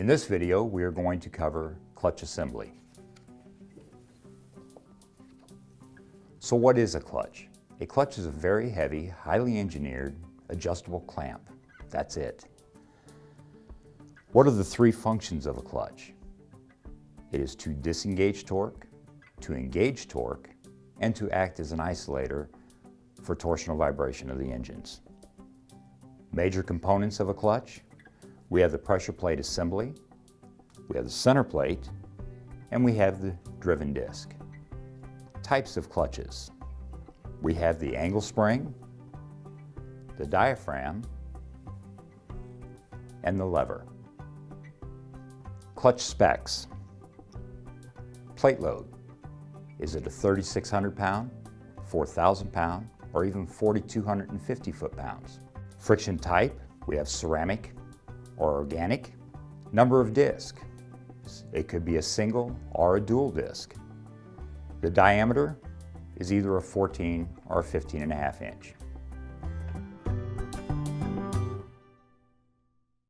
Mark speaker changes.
Speaker 1: In this video, we are going to cover clutch assembly. So what is a clutch? A clutch is a very heavy, highly engineered, adjustable clamp. That's it. What are the three functions of a clutch? It is to disengage torque, to engage torque, and to act as an isolator for torsional vibration of the engines. Major components of a clutch: we have the pressure plate assembly, we have the center plate, and we have the driven disc. Types of clutches: we have the angle spring, the diaphragm, and the lever. Clutch specs: plate load. Is it a 3,600 pound, 4,000 pound, or even 4,250 foot-pounds? Friction type: we have ceramic or organic. Number of disc: it could be a single or a dual disc. The diameter is either a 14 or a 15.5 inch.